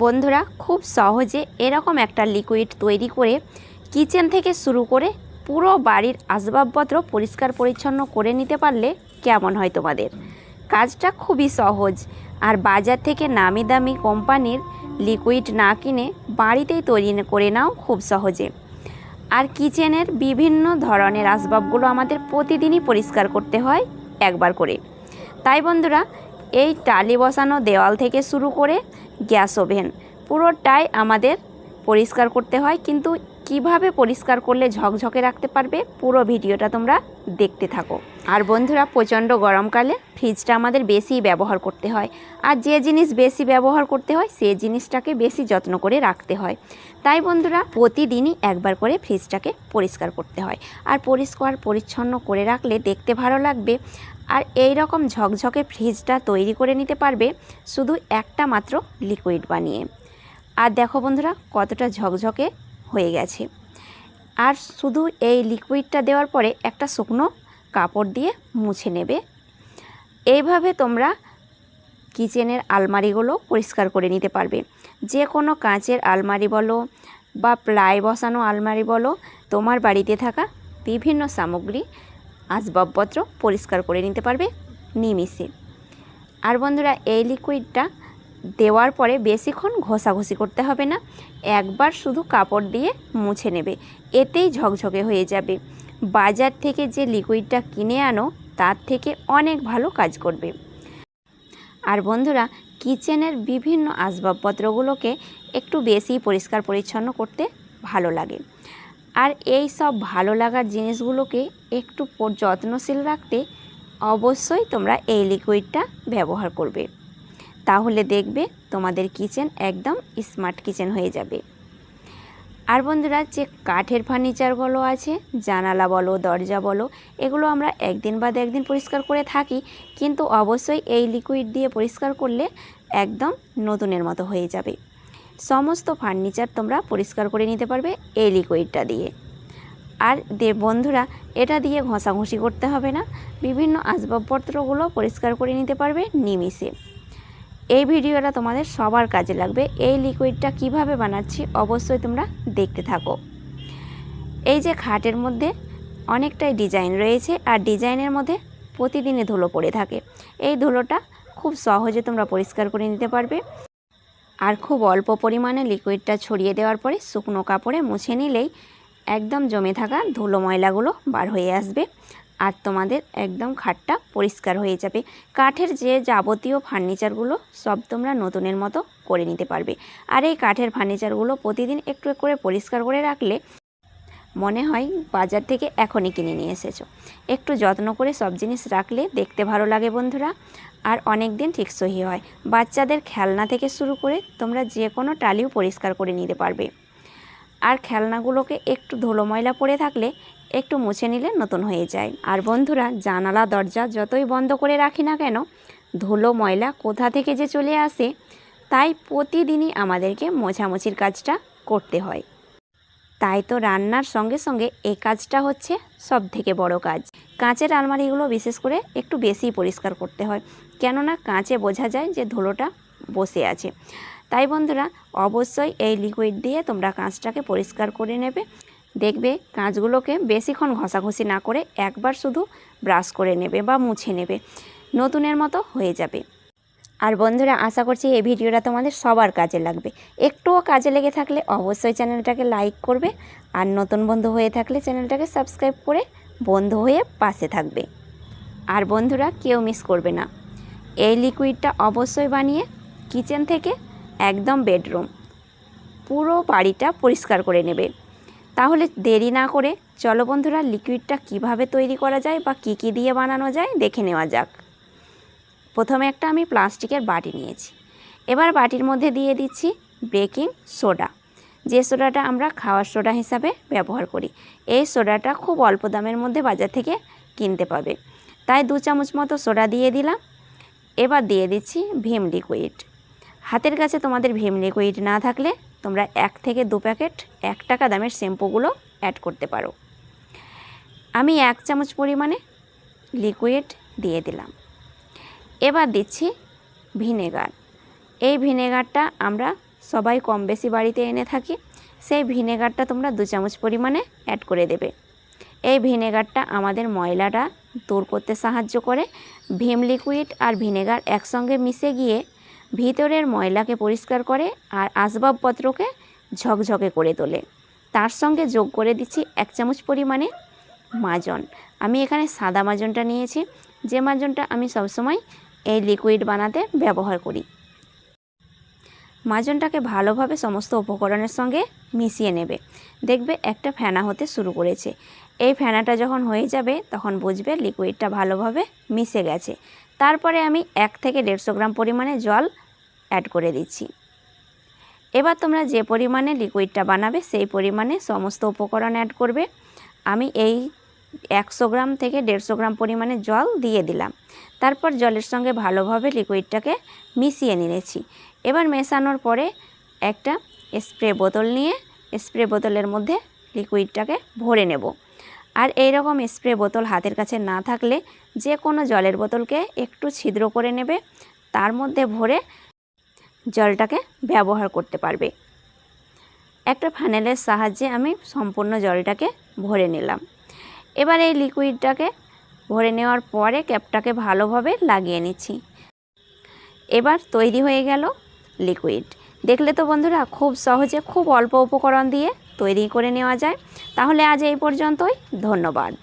বন্ধুরা খুব সহজে এরকম একটা লিকুইড তৈরি করে কিচেন থেকে শুরু করে পুরো বাড়ির আসবাবপত্র পরিষ্কার পরিচ্ছন্ন করে নিতে পারলে কেমন হয় তোমাদের? কাজটা খুবই সহজ। আর বাজার থেকে নামি দামি কোম্পানির লিকুইড না কিনে বাড়িতেই তৈরি করে নাও খুব সহজে। আর কিচেনের বিভিন্ন ধরনের আসবাবগুলো আমাদের প্রতিদিনই পরিষ্কার করতে হয় একবার করে। তাই বন্ধুরা, এই টালি বসানো দেওয়াল থেকে শুরু করে গ্যাস ওভেন পুরোটাই আমাদের পরিষ্কার করতে হয়। কিন্তু কিভাবে পরিষ্কার করলে ঝকঝকে রাখতে পারবে, পুরো ভিডিওটা তোমরা দেখতে থাকো। আর বন্ধুরা, প্রচণ্ড গরমকালে ফ্রিজটা আমাদের বেশি ব্যবহার করতে হয়। আর যে জিনিস বেশি ব্যবহার করতে হয় সেই জিনিসটাকে বেশি যত্ন করে রাখতে হয়। তাই বন্ধুরা, প্রতিদিনই একবার করে ফ্রিজটাকে পরিষ্কার করতে হয়। আর পরিষ্কার পরিচ্ছন্ন করে রাখলে দেখতে ভালো লাগবে। আর এই রকম ঝকঝকে ফ্রিজটা তৈরি করে নিতে পারবে শুধু একটা মাত্র লিকুইড বানিয়ে। আর দেখো বন্ধুরা, কতটা ঝকঝকে হয়ে গেছে। আর শুধু এই লিকুইডটা দেওয়ার পরে একটা শুকনো কাপড় দিয়ে মুছে নেবে। এইভাবে তোমরা কিচেনের আলমারিগুলো পরিষ্কার করে নিতে পারবে। যে কোনো কাঁচের আলমারি বলো বা প্লাই বসানো আলমারি বলো, তোমার বাড়িতে থাকা বিভিন্ন সামগ্রী আসবাবপত্র পরিষ্কার করে নিতে পারবে নিমিষে। আর বন্ধুরা, এই লিকুইডটা দেওয়ার পরে বেশিক্ষণ ঘষাঘষি করতে হবে না, একবার শুধু কাপড় দিয়ে মুছে নেবে, এতেই ঝকঝকে হয়ে যাবে। বাজার থেকে যে লিকুইডটা কিনে আনো তার থেকে অনেক ভালো কাজ করবে। আর বন্ধুরা, কিচেনের বিভিন্ন আসবাবপত্রগুলোকে একটু বেশি পরিষ্কার পরিচ্ছন্ন করতে ভালো লাগে। আর এই সব ভালো লাগার জিনিসগুলোকে একটু যত্নশীল রাখতে অবশ্যই তোমরা এই লিকুইডটা ব্যবহার করবে। তাহলে দেখবে তোমাদের কিচেন একদম স্মার্ট কিচেন হয়ে যাবে। আর বন্ধুরা, যে কাঠের ফার্নিচারগুলো আছে, জানালা বলো দরজা বলো, এগুলো আমরা একদিন বাদে একদিন পরিষ্কার করে থাকি, কিন্তু অবশ্যই এই লিকুইড দিয়ে পরিষ্কার করলে একদম নতুনের মতো হয়ে যাবে। সমস্ত ফার্নিচার তোমরা পরিষ্কার করে নিতে পারবে এই লিকুইডটা দিয়ে। আর বন্ধুরা, এটা দিয়ে ঘষাঘষি করতে হবে না, বিভিন্ন আসবাবপত্রগুলো পরিষ্কার করে নিতে পারবে নিমিষে। এই ভিডিওটা তোমাদের সবার কাজে লাগবে। এই লিকুইডটা কিভাবে বানাচ্ছি অবশ্যই তোমরা দেখতে থাকো। এই যে খাটের মধ্যে অনেকটাই ডিজাইন রয়েছে, আর ডিজাইনের মধ্যে প্রতিদিনে ধুলো পড়ে থাকে। এই ধুলোটা খুব সহজে তোমরা পরিষ্কার করে নিতে পারবে। আর খুব অল্প পরিমাণে লিকুইডটা ছড়িয়ে দেওয়ার পরে শুকনো কাপড়ে মুছে নিলেই একদম জমে থাকা ধুলো ময়লাগুলো বার হয়ে আসবে। আর তোমাদের একদম খাটটা পরিষ্কার হয়ে যাবে। কাঠের যে যাবতীয় ফার্নিচারগুলো সব তোমরা নতুনের মতো করে নিতে পারবে। আর এই কাঠের ফার্নিচারগুলো প্রতিদিন একটু করে পরিষ্কার করে রাখলে মনে হয় বাজার থেকে এখনই কিনে নিয়ে এসেছো। একটু যত্ন করে সব জিনিস রাখলে দেখতে ভালো লাগে বন্ধুরা, আর অনেক দিন টেকসই হয়। বাচ্চাদের খেলনা থেকে শুরু করে তোমরা যে কোনো টালিও পরিষ্কার করে নিতে পারবে। আর খেলনাগুলোকে একটু ধুলো ময়লা পড়ে থাকলে একটু মুছে নিলে নতুন হয়ে যায়। আর বন্ধুরা, জানালা দরজা যতই বন্ধ করে রাখি না কেন, ধুলো ময়লা কোথা থেকে যে চলে আসে, তাই প্রতিদিনই আমাদেরকে মোছামুছির কাজটা করতে হয়। তাই তো রান্নার সঙ্গে সঙ্গে এই কাজটা হচ্ছে সব থেকে বড় কাজ। কাঁচের আলমারিগুলো বিশেষ করে একটু বেশি পরিষ্কার করতে হয়, কেননা কাঁচে বোঝা যায় যে ধুলোটা বসে আছে। তাই বন্ধুরা, অবশ্যই এই লিকুইড দিয়ে তোমরা কাঁচটাকে পরিষ্কার করে নেবে। দেখবে কাঁচগুলোকে বেশিক্ষণ ঘষাঘষি না করে একবার শুধু ব্রাশ করে নেবে বা মুছে নেবে, নতুনের মতো হয়ে যাবে। আর বন্ধুরা, আশা করছি এই ভিডিওটা তোমাদের সবার কাজে লাগবে। একটুও কাজে লেগে থাকলে অবশ্যই চ্যানেলটাকে লাইক করবে, আর নতুন বন্ধু হয়ে থাকলে চ্যানেলটাকে সাবস্ক্রাইব করে বন্ধু হয়ে পাশে থাকবে। আর বন্ধুরা, কেউ মিস করবে না, এই লিকুইডটা অবশ্যই বানিয়ে কিচেন থেকে একদম বেডরুম পুরো বাড়িটা পরিষ্কার করে নেবে। তাহলে দেরি না করে চলো বন্ধুরা, লিকুইডটা কিভাবে তৈরি করা যায় বা কী কী দিয়ে বানানো যায় দেখে নেওয়া যাক। প্রথমে একটা আমি প্লাস্টিকের বাটি নিয়েছি। এবার বাটির মধ্যে দিয়ে দিচ্ছি বেকিং সোডা, যে সোডাটা আমরা খাওয়ার সোডা হিসাবে ব্যবহার করি। এই সোডাটা খুব অল্প দামের মধ্যে বাজার থেকে কিনতে পাবে, তাই 2 চামচ মতো সোডা দিয়ে দিলাম। এবার দিয়ে দিচ্ছি ভিম লিকুইড। হাতের কাছে তোমাদের ভিম লিকুইড না থাকলে তোমরা 1 থেকে 2 প্যাকেট 1 টাকা দামের শ্যাম্পুগুলো অ্যাড করতে পারো। আমি 1 চামচ পরিমাণে লিকুইড দিয়ে দিলাম। এবার দিচ্ছি ভিনেগার। এই ভিনেগারটা আমরা সবাই কম বেশি বাড়িতে এনে থাকি। সেই ভিনেগারটা তোমরা 2 চামচ পরিমাণে অ্যাড করে দেবে। এই ভিনেগারটা আমাদের ময়লাটা দূর করতে সাহায্য করে। ভিম লিকুইড আর ভিনেগার একসঙ্গে মিশে গিয়ে ভিতরের ময়লাকে পরিষ্কার করে আর আসবাবপত্রকে ঝকঝকে করে তোলে। তার সঙ্গে যোগ করে দিচ্ছি 1 চামচ পরিমাণে মাজন। আমি এখানে সাদা মাজনটা নিয়েছি, যে মাজনটা আমি সবসময় এই লিকুইড বানাতে ব্যবহার করি। মাজনটাকে ভালোভাবে সমস্ত উপকরণের সঙ্গে মিশিয়ে নেবে। দেখবে একটা ফেনা হতে শুরু করেছে। এই ফেনাটা যখন হয়ে যাবে তখন বুঝবে লিকুইডটা ভালোভাবে মিশে গেছে। তারপরে আমি 1 থেকে 150 গ্রাম পরিমাণে জল অ্যাড করে দিচ্ছি। এবার তোমরা যে পরিমাণে লিকুইডটা বানাবে সেই পরিমাণে সমস্ত উপকরণ অ্যাড করবে। আমি এই 100 গ্রাম থেকে 150 গ্রাম পরিমাণে জল দিয়ে দিলাম। তারপর জলের সঙ্গে ভালোভাবে লিকুইডটাকে মিশিয়ে নিয়েছি। এবার মেশানোর পরে একটা স্প্রে বোতল নিয়ে স্প্রে বোতলের মধ্যে লিকুইডটাকে ভরে নেব। আর এই রকম স্প্রে বোতল হাতের কাছে না থাকলে যে কোনো জলের বোতলকে একটু ছিদ্র করে নেবে, তার মধ্যে ভরে জলটাকে ব্যবহার করতে পারবে। একটা ফানেলের সাহায্যে আমি সম্পূর্ণ জলটাকে ভরে নিলাম। এবার এই লিকুইডটাকে ভরে নেওয়ার পরে ক্যাপটাকে ভালোভাবে লাগিয়ে নিচ্ছি। এবার তৈরি হয়ে গেল লিকুইড। দেখলে তো বন্ধুরা, খুব সহজে খুব অল্প উপকরণ দিয়ে তৈরি করে নেওয়া যায়। তাহলে আজ এই পর্যন্তই। ধন্যবাদ।